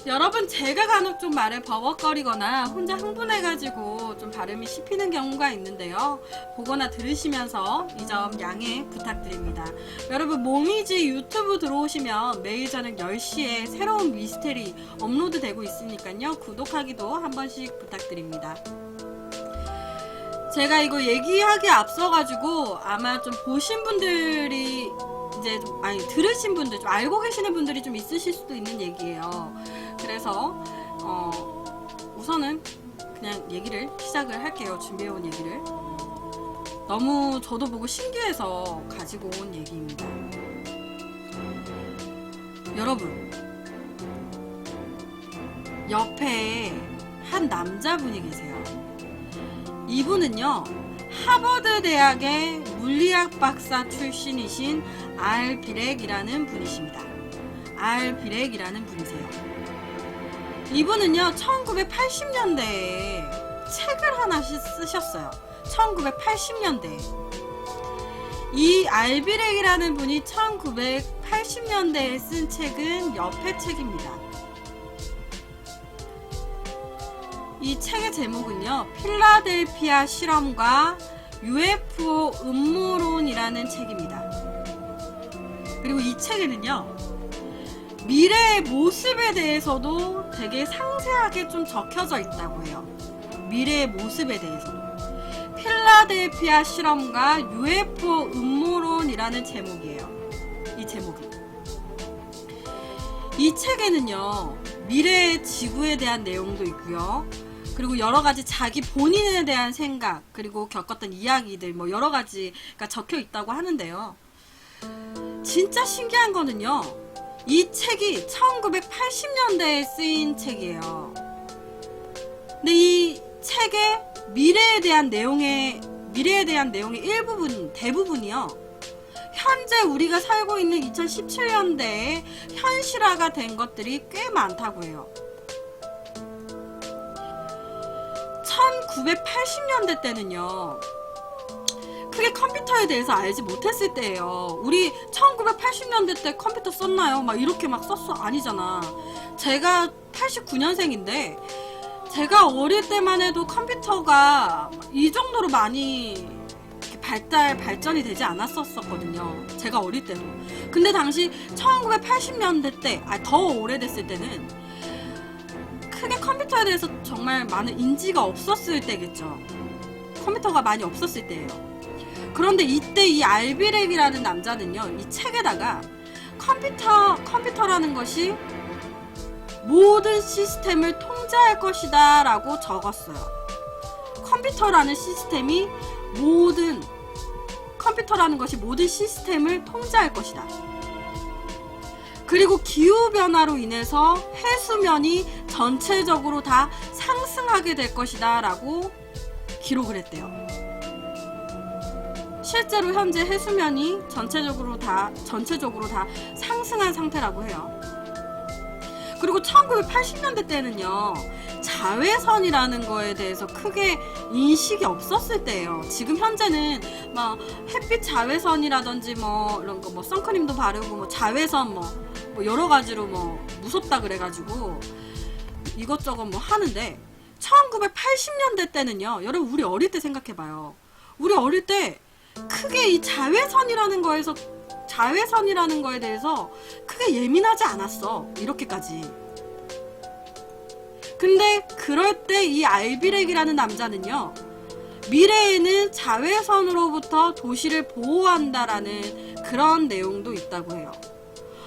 여러분, 제가 간혹 좀 말에 버벅거리거나 혼자 흥분해가지고 좀 발음이 씹히는 경우가 있는데요. 보거나 들으시면서 이 점 양해 부탁드립니다. 여러분, 모미지 유튜브 들어오시면 매일 저녁 10시에 새로운 미스테리 업로드 되고 있으니까요. 구독하기도 한 번씩 부탁드립니다. 제가 이거 얘기하기에 앞서가지고 아마 좀 보신 분들이 이제 들으신 분들, 좀 알고 계시는 분들이 좀 있으실 수도 있는 얘기예요. 그래서 우선은 그냥 얘기를 시작을 할게요. 준비해온 얘기를. 너무 저도 보고 신기해서 가지고 온 얘기입니다. 여러분, 옆에 한 남자분이 계세요. 이분은요, 하버드 대학의 물리학 박사 출신이신 알 비렉이라는 분이십니다. 알 비렉이라는 분이세요. 이분은요, 1980년대에 책을 하나 쓰셨어요. 1980년대에. 이 알 비렉이라는 분이 1980년대에 쓴 책은 옆의 책입니다. 이 책의 제목은요, 필라델피아 실험과 UFO 음모론이라는 책입니다. 그리고 이 책에는요, 미래의 모습에 대해서도 되게 상세하게 좀 적혀져 있다고 해요. 미래의 모습에 대해서도. 필라델피아 실험과 UFO 음모론이라는 제목이에요. 이 제목이. 이 책에는요, 미래의 지구에 대한 내용도 있고요. 그리고 여러 가지 자기 본인에 대한 생각, 그리고 겪었던 이야기들, 뭐 여러 가지가 적혀 있다고 하는데요. 진짜 신기한 거는요, 이 책이 1980년대에 쓰인 책이에요. 근데 이 책의 미래에 대한 내용의 일부분, 대부분이요, 현재 우리가 살고 있는 2017년대에 현실화가 된 것들이 꽤 많다고 해요. 1980년대 때는요, 크게 컴퓨터에 대해서 알지 못했을 때예요. 우리 1980년대 때 컴퓨터 썼나요? 막 이렇게 막 썼어? 아니잖아. 제가 89년생인데 제가 어릴 때만 해도 컴퓨터가 이 정도로 많이 발전이 되지 않았었거든요. 제가 어릴 때도. 근데 당시 1980년대 때, 더 오래됐을 때는 크게 컴퓨터에 대해서 정말 많은 인지가 없었을 때겠죠. 컴퓨터가 많이 없었을 때예요. 그런데 이때 이 알비렉이라는 남자는요, 이 책에다가 컴퓨터라는 것이 모든 시스템을 통제할 것이다 라고 적었어요. 컴퓨터라는 것이 모든 시스템을 통제할 것이다. 그리고 기후변화로 인해서 해수면이 전체적으로 다 상승하게 될 것이다 라고 기록을 했대요. 실제로 현재 해수면이 전체적으로 다 상승한 상태라고 해요. 그리고 1980년대 때는요, 자외선이라는 거에 대해서 크게 인식이 없었을 때예요. 지금 현재는 막 햇빛 자외선이라든지 뭐 이런 거 뭐 선크림도 바르고 뭐 자외선 뭐 여러 가지로 뭐 무섭다 그래가지고 이것저것 뭐 하는데, 1980년대 때는요, 여러분 우리 어릴 때 생각해봐요. 우리 어릴 때 크게 이 자외선이라는 거에 대해서 크게 예민하지 않았어. 이렇게까지. 근데 그럴 때 이 알비렉이라는 남자는요, 미래에는 자외선으로부터 도시를 보호한다라는 그런 내용도 있다고 해요.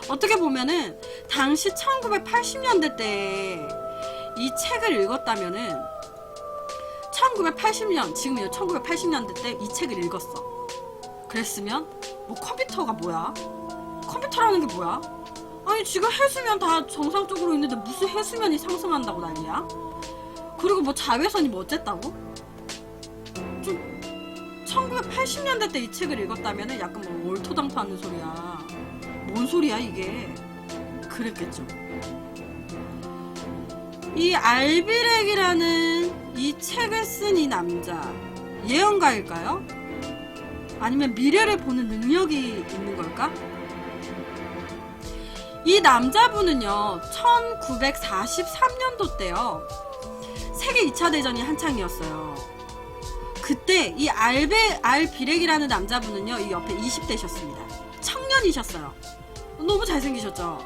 어떻게 보면은 당시 1980년대 때 이 책을 읽었다면은 1980년, 지금이요, 1980년대 때 이 책을 읽었어. 그랬으면 뭐 컴퓨터가 뭐야? 컴퓨터라는 게 뭐야? 아니 지금 해수면 다 정상적으로 있는데 무슨 해수면이 상승한다고 난리야? 그리고 뭐 자외선이 뭐 어쨌다고? 좀 1980년대 때 이 책을 읽었다면 약간 뭐 얼토당토하는 소리야. 뭔 소리야 이게? 그랬겠죠. 이 알비렉이라는 이 책을 쓴 이 남자, 예언가일까요? 아니면 미래를 보는 능력이 있는 걸까? 이 남자분은요 1943년도 때요 세계 2차 대전이 한창이었어요. 그때 이 알비렉이라는 남자분은요 이 옆에 20대셨습니다. 청년이셨어요. 너무 잘생기셨죠?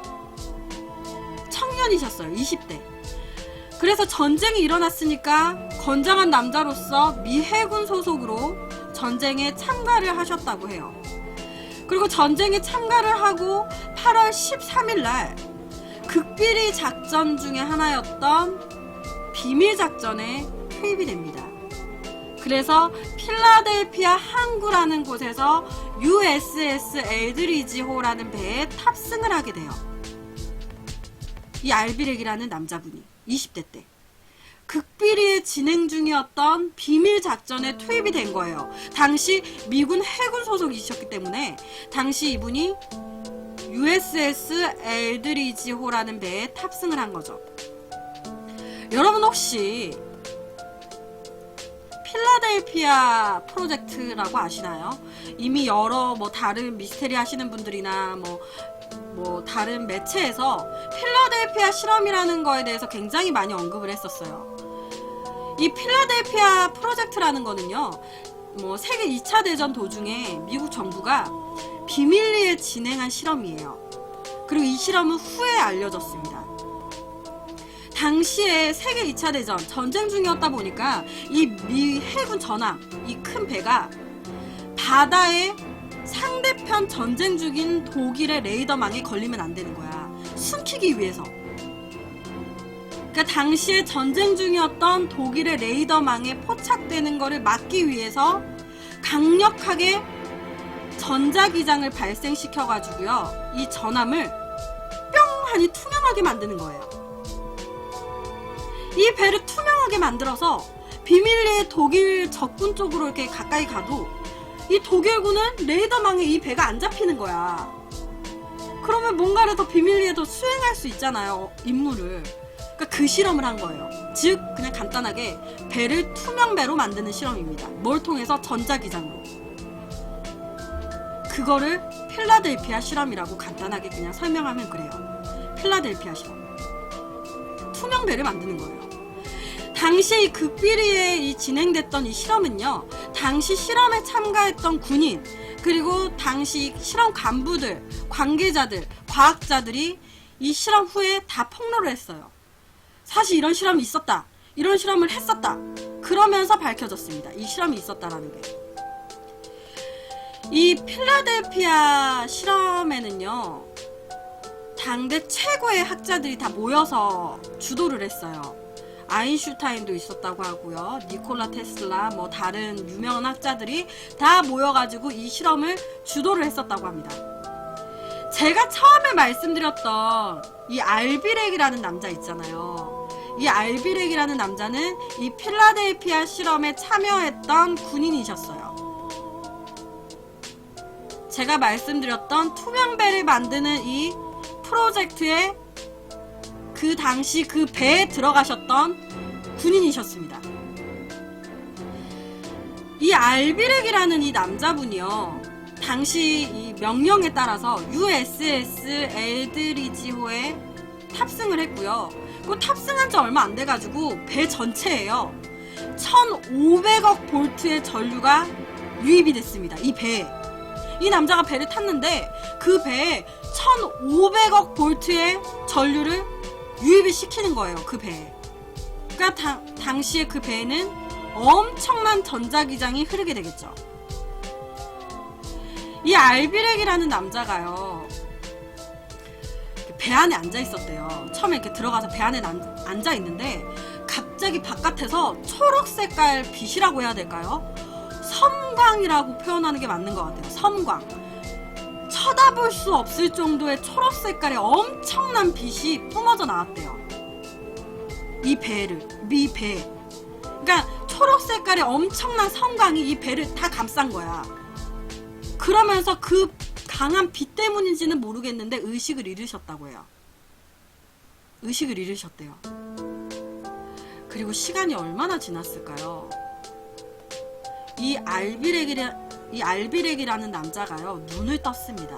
청년이셨어요. 20대. 그래서 전쟁이 일어났으니까 건장한 남자로서 미 해군 소속으로 전쟁에 참가를 하셨다고 해요. 그리고 전쟁에 참가를 하고 8월 13일 날 극비리 작전 중에 하나였던 비밀 작전에 투입이 됩니다. 그래서 필라델피아 항구라는 곳에서 USS 엘드리지호라는 배에 탑승을 하게 돼요. 이 알비렉이라는 남자분이 20대 때 극비리에 진행 중이었던 비밀 작전에 투입이 된 거예요. 당시 미군 해군 소속이셨기 때문에 당시 이분이 USS 엘드리지호라는 배에 탑승을 한 거죠. 여러분 혹시 필라델피아 프로젝트라고 아시나요? 이미 여러 다른 미스테리 하시는 분들이나 다른 매체에서 필라델피아 실험이라는 거에 대해서 굉장히 많이 언급을 했었어요. 이 필라델피아 프로젝트라는 거는요, 세계 2차 대전 도중에 미국 정부가 비밀리에 진행한 실험이에요. 그리고 이 실험은 후에 알려졌습니다. 당시에 세계 2차 대전 전쟁 중이었다 보니까 이 미 해군 전함, 이 큰 배가 바다에 상대편 전쟁 중인 독일의 레이더망에 걸리면 안 되는 거야. 숨기기 위해서. 그러니까 당시에 전쟁 중이었던 독일의 레이더망에 포착되는 거를 막기 위해서 강력하게 전자기장을 발생시켜 가지고요. 이 전함을 뿅 하니 투명하게 만드는 거예요. 이 배를 투명하게 만들어서 비밀리에 독일 적군 쪽으로 이렇게 가까이 가도 이 독일군은 레이더망에 이 배가 안 잡히는 거야. 그러면 뭔가를 더 비밀리에 더 수행할 수 있잖아요. 임무를. 그러니까 그 실험을 한 거예요. 즉 그냥 간단하게 배를 투명배로 만드는 실험입니다. 뭘 통해서? 전자기장으로. 그거를 필라델피아 실험이라고 간단하게 그냥 설명하면 그래요. 필라델피아 실험. 투명배를 만드는 거예요. 당시 극비리에 진행됐던 이 실험은요, 당시 실험에 참가했던 군인, 그리고 당시 실험 간부들, 관계자들, 과학자들이 이 실험 후에 다 폭로를 했어요. 사실 이런 실험이 있었다. 이런 실험을 했었다. 그러면서 밝혀졌습니다. 이 실험이 있었다라는 게. 이 필라델피아 실험에는요, 당대 최고의 학자들이 다 모여서 주도를 했어요. 아인슈타인도 있었다고 하고요. 니콜라 테슬라, 다른 유명한 학자들이 다 모여가지고 이 실험을 주도를 했었다고 합니다. 제가 처음에 말씀드렸던 이 알비렉이라는 남자 있잖아요. 이 알비렉이라는 남자는 이 필라델피아 실험에 참여했던 군인이셨어요. 제가 말씀드렸던 투명배를 만드는 이 프로젝트에 그 당시 그 배에 들어가셨던 군인이셨습니다. 이 알비렉이라는 이 남자분이요, 당시 이 명령에 따라서 USS 엘드리지호에 탑승을 했고요. 그 탑승한 지 얼마 안 돼가지고 배 전체에요 1500억 볼트의 전류가 유입이 됐습니다. 이 배에. 이 남자가 배를 탔는데 그 배에 1500억 볼트의 전류를 유입을 시키는 거예요. 그 배에. 그러니까 당시에 그 배에는 엄청난 전자기장이 흐르게 되겠죠. 이 알비렉이라는 남자가요, 배 안에 앉아 있었대요. 처음에 이렇게 들어가서 배 안에 앉아 있는데 갑자기 바깥에서 초록 색깔 빛이라고 해야 될까요? 섬광이라고 표현하는 게 맞는 것 같아요. 섬광. 쳐다볼 수 없을 정도의 초록 색깔의 엄청난 빛이 뿜어져 나왔대요. 이 배에. 그러니까 초록 색깔의 엄청난 섬광이 이 배를 다 감싼 거야. 그러면서 그 강한 빛 때문인지는 모르겠는데 의식을 잃으셨다고 해요. 의식을 잃으셨대요. 그리고 시간이 얼마나 지났을까요? 이 이 알비렉이라는 남자가요, 눈을 떴습니다.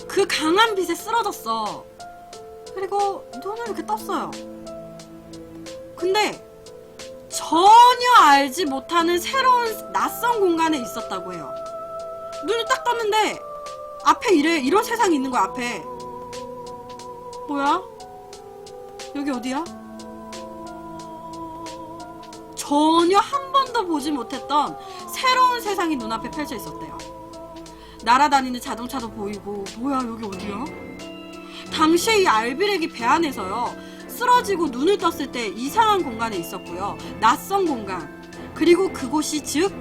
그 강한 빛에 쓰러졌어. 그리고 눈을 이렇게 떴어요. 근데 전혀 알지 못하는 새로운 낯선 공간에 있었다고 해요. 눈을 딱 떴는데 앞에 이런 세상이 있는 거야. 앞에 뭐야? 여기 어디야? 전혀 한 번도 보지 못했던 새로운 세상이 눈앞에 펼쳐 있었대요. 날아다니는 자동차도 보이고, 뭐야 여기 어디야? 당시에 이 알비렉이 배 안에서요, 쓰러지고 눈을 떴을 때 이상한 공간에 있었고요, 낯선 공간, 그리고 그곳이 즉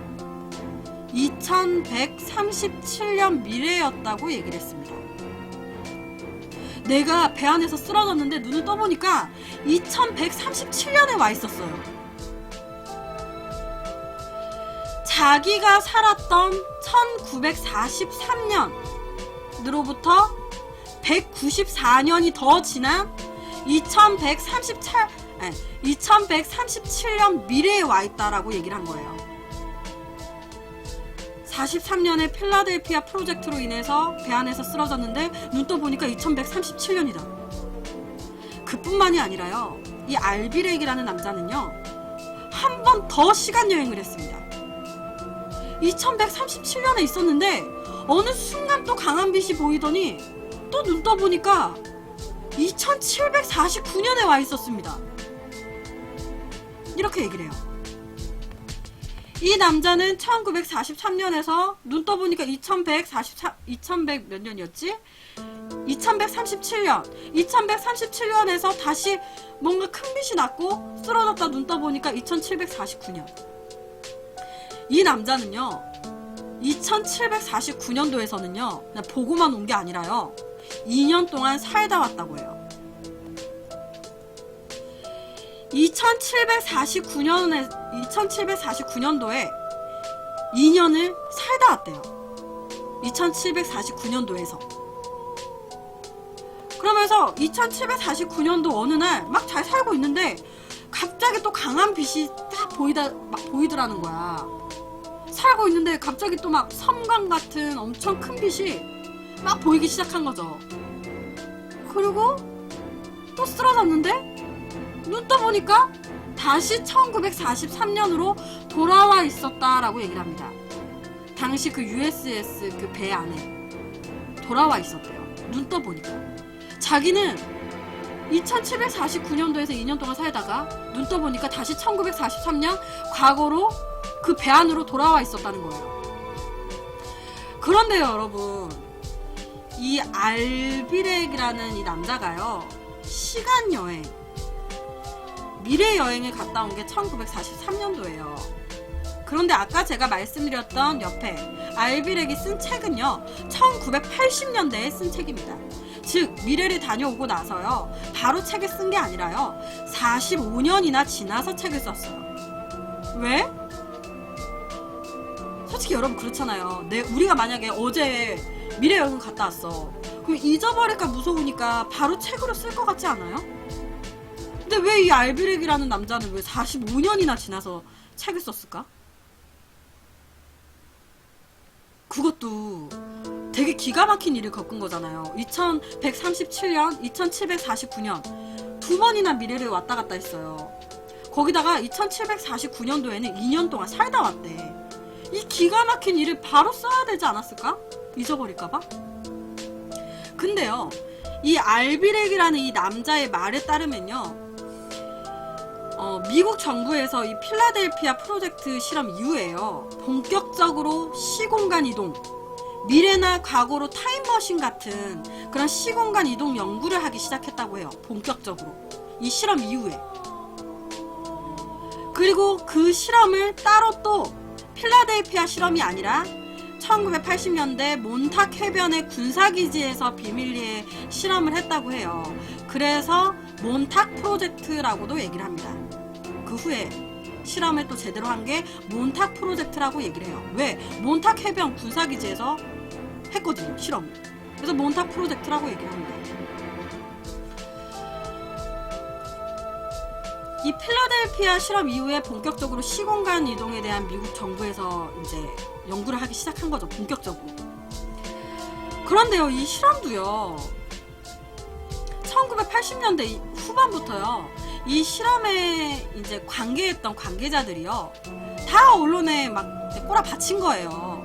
2137년 미래였다고 얘기를 했습니다. 내가 배 안에서 쓰러졌는데 눈을 떠보니까 2137년에 와 있었어요. 자기가 살았던 1943년으로부터 194년이 더 지난 2137년 미래에 와 있다라고 얘기를 한 거예요. 43년의 필라델피아 프로젝트로 인해서 배 안에서 쓰러졌는데 눈 떠보니까 2137년이다. 그뿐만이 아니라요, 이 알비렉이라는 남자는요, 한 번 더 시간여행을 했습니다. 2137년에 있었는데 어느 순간 또 강한 빛이 보이더니 또 눈 떠보니까 2749년에 와 있었습니다. 이렇게 얘기를 해요. 이 남자는 1943년에서 눈 떠보니까 2100 몇 년이었지? 2137년에서 다시 뭔가 큰 빛이 났고 쓰러졌다 눈 떠보니까 2749년. 이 남자는요, 2749년도에서는요 그냥 보고만 온 게 아니라요, 2년 동안 살다 왔다고 해요. 2749년도에 2년을 살다 왔대요. 2749년도에서. 그러면서 2749년도 어느 날 막 잘 살고 있는데 갑자기 또 강한 빛이 딱 보이더라는 거야. 살고 있는데 갑자기 또 막 섬광 같은 엄청 큰 빛이 막 보이기 시작한 거죠. 그리고 또 쓰러졌는데 눈 떠보니까 다시 1943년으로 돌아와 있었다라고 얘기를 합니다. 당시 그 USS 그 배 안에 돌아와 있었대요. 눈 떠보니까. 자기는 2749년도에서 2년 동안 살다가 눈 떠보니까 다시 1943년 과거로 그 배 안으로 돌아와 있었다는 거예요. 그런데요, 여러분, 이 알비렉이라는 이 남자가요, 시간여행, 미래여행을 갔다 온 게 1943년도예요. 그런데 아까 제가 말씀드렸던 옆에 알비렉이 쓴 책은요, 1980년대에 쓴 책입니다. 즉 미래를 다녀오고 나서요, 바로 책을 쓴 게 아니라요, 45년이나 지나서 책을 썼어요. 왜? 솔직히 여러분 그렇잖아요. 우리가 만약에 어제 미래여행 갔다 왔어. 그럼 잊어버릴까 무서우니까 바로 책으로 쓸 것 같지 않아요? 근데 왜 이 알비렉이라는 남자는 왜 45년이나 지나서 책을 썼을까? 그것도 되게 기가 막힌 일을 겪은 거잖아요. 2137년, 2749년 두 번이나 미래를 왔다 갔다 했어요. 거기다가 2749년도에는 2년 동안 살다 왔대. 이 기가 막힌 일을 바로 써야 되지 않았을까? 잊어버릴까봐? 근데요, 이 알비렉이라는 이 남자의 말에 따르면요, 미국 정부에서 이 필라델피아 프로젝트 실험 이후에요, 본격적으로 시공간 이동, 미래나 과거로 타임머신 같은 그런 시공간 이동 연구를 하기 시작했다고 해요. 본격적으로. 이 실험 이후에. 그리고 그 실험을 따로 또 필라델피아 실험이 아니라 1980년대 몬탁 해변의 군사기지에서 비밀리에 실험을 했다고 해요. 그래서 몬탁 프로젝트라고도 얘기를 합니다. 그 후에 실험을 또 제대로 한 게 몬탁 프로젝트라고 얘기를 해요. 왜? 몬탁 해변 군사기지에서 했거든요, 실험을. 그래서 몬탁 프로젝트라고 얘기를 합니다. 이 필라델피아 실험 이후에 본격적으로 시공간 이동에 대한 미국 정부에서 이제 연구를 하기 시작한 거죠. 본격적으로. 그런데요, 이 실험도요, 1980년대 후반부터요, 이 실험에 이제 관계했던 관계자들이요, 다 언론에 막 꼬라 바친 거예요.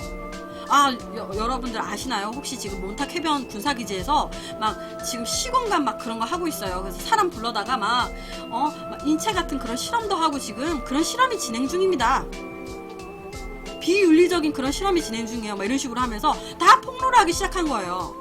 여러분들 아시나요? 혹시 지금 몬탁 해변 군사기지에서 막 지금 시공간 막 그런 거 하고 있어요. 그래서 사람 불러다가 막 인체 같은 그런 실험도 하고 지금 그런 실험이 진행 중입니다. 비윤리적인 그런 실험이 진행 중이에요. 막 이런 식으로 하면서 다 폭로를 하기 시작한 거예요.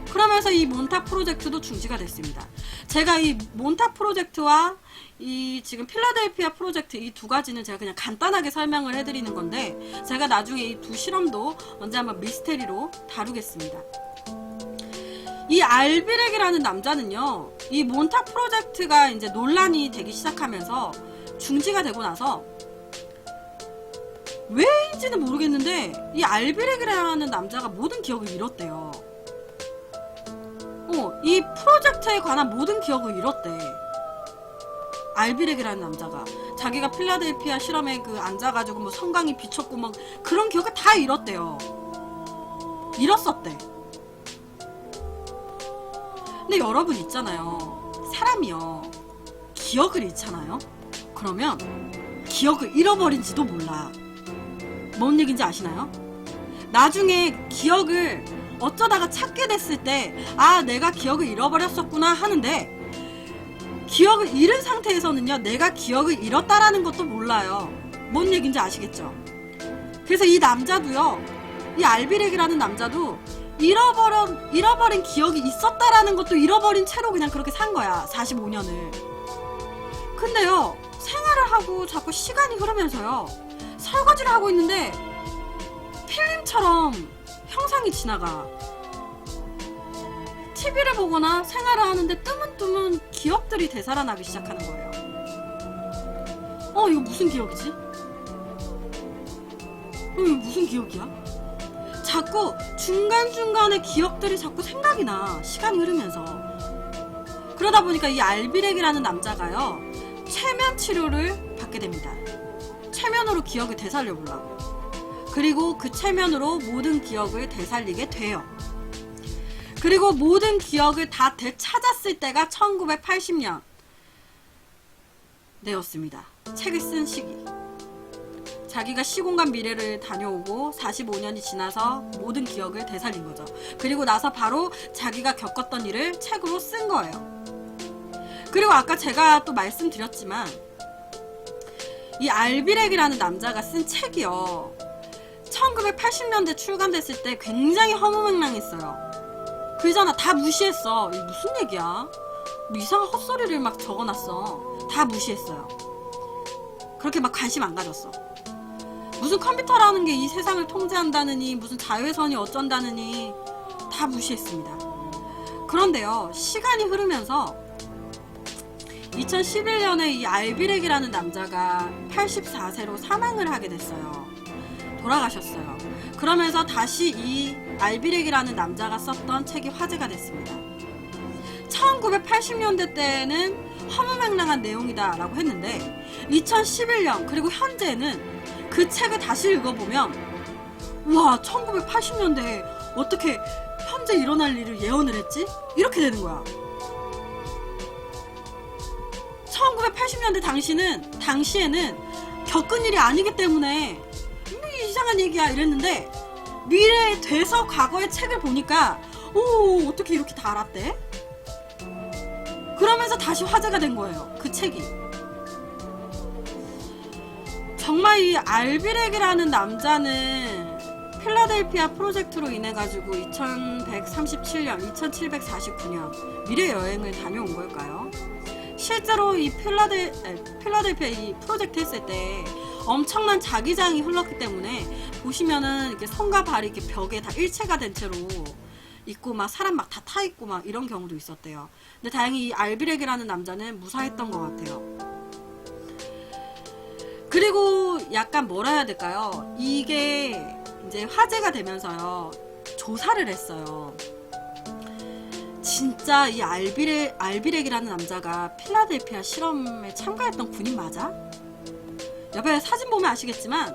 그러면서 이 몬탁 프로젝트도 중지가 됐습니다. 제가 이 몬탁 프로젝트와 이 지금 필라델피아 프로젝트 이 두 가지는 제가 그냥 간단하게 설명을 해드리는 건데, 제가 나중에 이 두 실험도 언제 한번 미스테리로 다루겠습니다. 이 알비렉이라는 남자는요, 이 몬탁 프로젝트가 이제 논란이 되기 시작하면서 중지가 되고 나서 왜인지는 모르겠는데 이 알비렉이라는 남자가 모든 기억을 잃었대요. 이 프로젝트에 관한 모든 기억을 잃었대. 알비렉이라는 남자가 자기가 필라델피아 실험에 그 앉아가지고 뭐 성광이 비쳤고 막 그런 기억을 다 잃었대요. 잃었었대. 근데 여러분 있잖아요, 사람이요 기억을 잃잖아요. 그러면 기억을 잃어버린지도 몰라. 뭔 얘기인지 아시나요? 나중에 기억을 어쩌다가 찾게 됐을 때 내가 기억을 잃어버렸었구나 하는데, 기억을 잃은 상태에서는요, 내가 기억을 잃었다라는 것도 몰라요. 뭔 얘기인지 아시겠죠? 그래서 이 남자도요, 이 알비렉이라는 남자도 잃어버린 기억이 있었다라는 것도 잃어버린 채로 그냥 그렇게 산 거야. 45년을. 근데요, 생활을 하고 자꾸 시간이 흐르면서요, 설거지를 하고 있는데 필름처럼 형상이 지나가. TV를 보거나 생활을 하는데 뜨문뜨문 기억들이 되살아나기 시작하는 거예요. 이거 무슨 기억이지? 이거 무슨 기억이야? 자꾸 중간중간에 기억들이 자꾸 생각이 나. 시간이 흐르면서. 그러다 보니까 이 알비렉이라는 남자가요, 최면 치료를 받게 됩니다. 최면으로 기억을 되살려 보려고. 그리고 그 최면으로 모든 기억을 되살리게 돼요. 그리고 모든 기억을 다 되찾았을 때가 1980년 되었습니다. 책을 쓴 시기. 자기가 시공간 미래를 다녀오고 45년이 지나서 모든 기억을 되살린 거죠. 그리고 나서 바로 자기가 겪었던 일을 책으로 쓴 거예요. 그리고 아까 제가 또 말씀드렸지만 이 알비렉이라는 남자가 쓴 책이요, 1980년대 출간됐을 때 굉장히 허무맹랑했어요. 그러잖아, 다 무시했어. 이게 무슨 얘기야? 뭐 이상한 헛소리를 막 적어놨어. 다 무시했어요. 그렇게 막 관심 안 가졌어. 무슨 컴퓨터라는 게 이 세상을 통제한다느니, 무슨 자외선이 어쩐다느니 다 무시했습니다. 그런데요, 시간이 흐르면서 2011년에 이 알비렉이라는 남자가 84세로 사망을 하게 됐어요. 돌아가셨어요. 그러면서 다시 이 알비렉이라는 남자가 썼던 책이 화제가 됐습니다. 1980년대 때는 허무맹랑한 내용이다 라고 했는데 2011년 그리고 현재는 그 책을 다시 읽어보면, 와, 1980년대에 어떻게 현재 일어날 일을 예언을 했지? 이렇게 되는 거야. 1980년대 당시에는 겪은 일이 아니기 때문에 이상한 얘기야 이랬는데, 미래에 돼서 과거의 책을 보니까 어떻게 이렇게 다 알았대? 그러면서 다시 화제가 된 거예요, 그 책이. 정말 이 알비렉이라는 남자는 필라델피아 프로젝트로 인해 가지고 2137년, 2749년 미래 여행을 다녀온 걸까요? 실제로 이 필라델피아 이 프로젝트 했을 때 엄청난 자기장이 흘렀기 때문에 보시면은 이렇게 손과 발이 이렇게 벽에 다 일체가 된 채로 있고 막 사람 막 다 타 있고 막 이런 경우도 있었대요. 근데 다행히 이 알비렉이라는 남자는 무사했던 것 같아요. 그리고 약간 뭐라 해야 될까요? 이게 이제 화제가 되면서요, 조사를 했어요. 진짜 이 알비렉이라는 남자가 필라델피아 실험에 참가했던 군인 맞아? 옆에 사진 보면 아시겠지만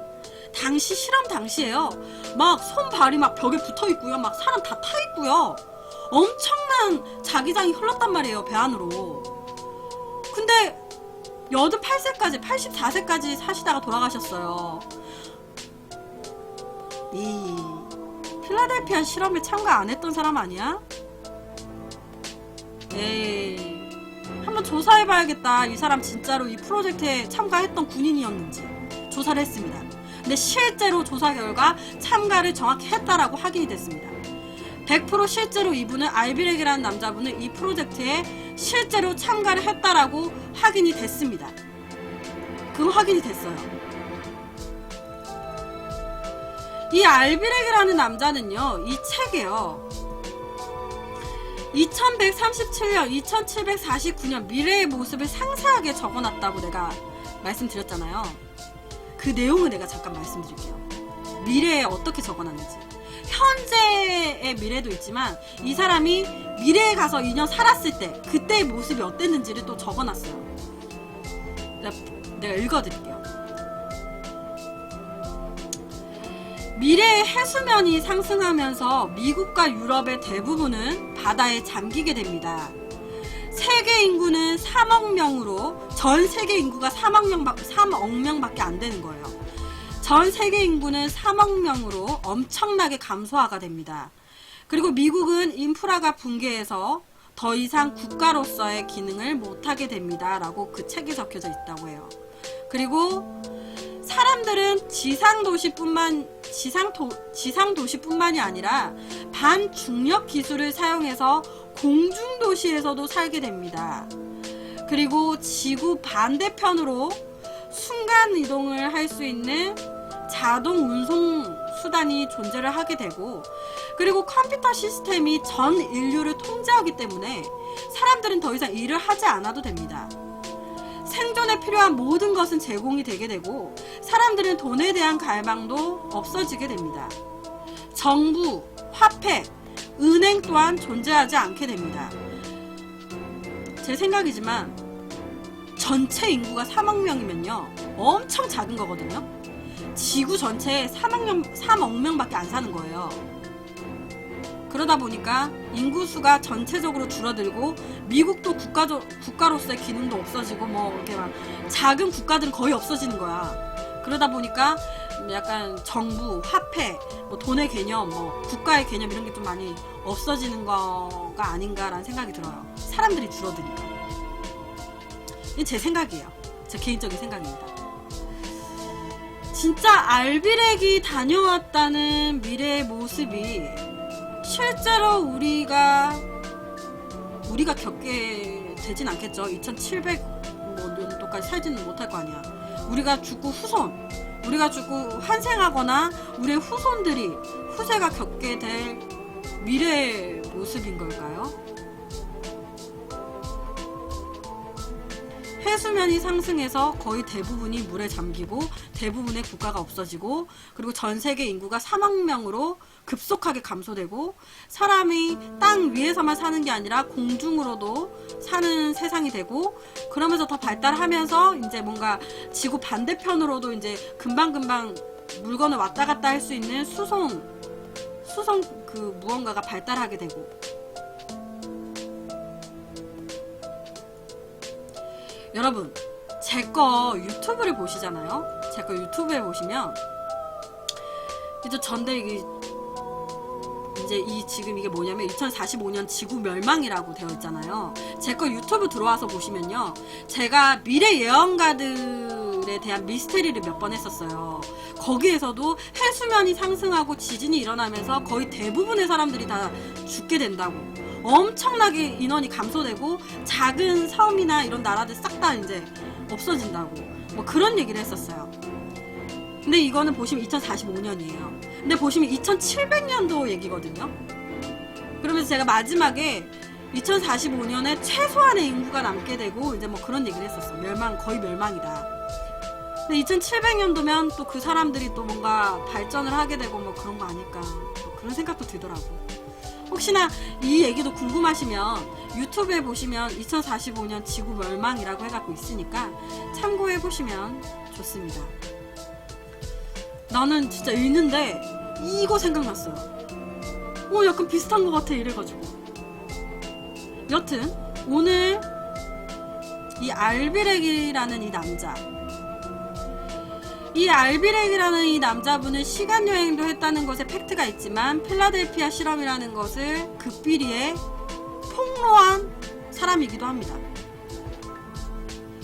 당시 실험 당시에요. 막 손발이 막 벽에 붙어 있고요. 막 사람 다 타 있고요. 엄청난 자기장이 흘렀단 말이에요. 배 안으로. 근데 88세까지 84세까지 사시다가 돌아가셨어요. 이 필라델피아 실험에 참가 안 했던 사람 아니야? 에이, 한번 조사해봐야겠다. 이 사람 진짜로 이 프로젝트에 참가했던 군인이었는지 조사를 했습니다. 근데 실제로 조사 결과 참가를 정확히 했다라고 확인이 됐습니다. 100% 실제로 이분은 알비렉이라는 남자분은 이 프로젝트에 실제로 참가를 했다라고 확인이 됐습니다. 그 확인이 됐어요. 이 알비렉이라는 남자는요, 이 책에요, 2137년, 2749년 미래의 모습을 상세하게 적어놨다고 내가 말씀드렸잖아요. 그 내용을 내가 잠깐 말씀드릴게요. 미래에 어떻게 적어놨는지. 현재의 미래도 있지만 이 사람이 미래에 가서 2년 살았을 때 그때의 모습이 어땠는지를 또 적어놨어요. 내가 읽어드릴게요. 미래의 해수면이 상승하면서 미국과 유럽의 대부분은 바다에 잠기게 됩니다. 세계 인구는 3억 명으로 전 세계 인구가 3억 명밖에 안 되는 거예요. 전 세계 인구는 3억 명으로 엄청나게 감소화가 됩니다. 그리고 미국은 인프라가 붕괴해서 더 이상 국가로서의 기능을 못하게 됩니다. 라고 그 책에 적혀져 있다고 해요. 그리고 사람들은 지상도시뿐만이 아니라 반중력 기술을 사용해서 공중도시에서도 살게 됩니다. 그리고 지구 반대편으로 순간 이동을 할 수 있는 자동 운송 수단이 존재를 하게 되고, 그리고 컴퓨터 시스템이 전 인류를 통제하기 때문에 사람들은 더 이상 일을 하지 않아도 됩니다. 생존에 필요한 모든 것은 제공이 되게 되고 사람들은 돈에 대한 갈망도 없어지게 됩니다. 정부, 화폐, 은행 또한 존재하지 않게 됩니다. 제 생각이지만 전체 인구가 3억 명이면요 엄청 작은 거거든요. 지구 전체에 3억 명밖에 안 사는 거예요. 그러다 보니까 인구수가 전체적으로 줄어들고 미국도 국가로서의 기능도 없어지고 뭐 이렇게 막 작은 국가들은 거의 없어지는 거야. 그러다 보니까 약간 정부, 화폐, 뭐 돈의 개념, 뭐 국가의 개념 이런 게 좀 많이 없어지는 거가 아닌가라는 생각이 들어요. 사람들이 줄어드니까. 이게 제 생각이에요. 제 개인적인 생각입니다. 진짜 알비렉이 다녀왔다는 미래의 모습이 실제로 우리가 겪게 되진 않겠죠. 2700년도까지 살지는 못할 거 아니야. 우리가 죽고 환생하거나 우리의 후세가 겪게 될 미래의 모습인 걸까요? 해수면이 상승해서 거의 대부분이 물에 잠기고 대부분의 국가가 없어지고, 그리고 전 세계 인구가 3억 명으로 급속하게 감소되고 사람이 땅 위에서만 사는 게 아니라 공중으로도 사는 세상이 되고, 그러면서 더 발달하면서 이제 뭔가 지구 반대편으로도 이제 금방금방 물건을 왔다 갔다 할 수 있는 수송 그 무언가가 발달하게 되고. 여러분, 제 거 유튜브를 보시잖아요. 제 거 유튜브에 보시면 이제 지금 이게 뭐냐면 2045년 지구 멸망이라고 되어 있잖아요. 제 거 유튜브 들어와서 보시면요, 제가 미래 예언가들에 대한 미스테리를 몇 번 했었어요. 거기에서도 해수면이 상승하고 지진이 일어나면서 거의 대부분의 사람들이 다 죽게 된다고, 엄청나게 인원이 감소되고 작은 섬이나 이런 나라들 싹 다 이제 없어진다고, 뭐 그런 얘기를 했었어요. 근데 이거는 보시면 2045년이에요. 근데 보시면 2700년도 얘기거든요. 그러면서 제가 마지막에 2045년에 최소한의 인구가 남게 되고 이제 뭐 그런 얘기를 했었어. 거의 멸망이다. 근데 2700년도면 또 그 사람들이 또 뭔가 발전을 하게 되고 뭐 그런 거 아닐까, 뭐 그런 생각도 들더라고. 혹시나 이 얘기도 궁금하시면 유튜브에 보시면 2045년 지구 멸망이라고 해갖고 있으니까 참고해 보시면 좋습니다. 나는 진짜 읽는데 이거 생각났어요. 약간 비슷한 것 같아 이래가지고. 여튼 오늘 이 알비렉이라는 이 남자, 이 알비렉이라는 이 남자분은 시간여행도 했다는 것에 팩트가 있지만 필라델피아 실험이라는 것을 극비리에 폭로한 사람이기도 합니다.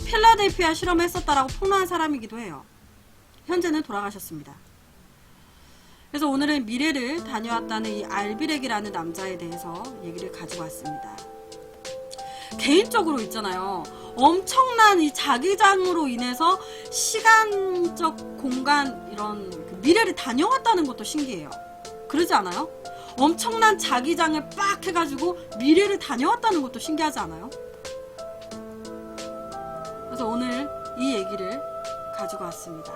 필라델피아 실험을 했었다라고 폭로한 사람이기도 해요. 현재는 돌아가셨습니다. 그래서 오늘은 미래를 다녀왔다는 이 알비렉이라는 남자에 대해서 얘기를 가지고 왔습니다. 개인적으로 있잖아요. 엄청난 이 자기장으로 인해서 시간적 공간 이런 미래를 다녀왔다는 것도 신기해요. 그러지 않아요? 엄청난 자기장을 빡 해가지고 미래를 다녀왔다는 것도 신기하지 않아요? 그래서 오늘 이 얘기를 가지고 왔습니다.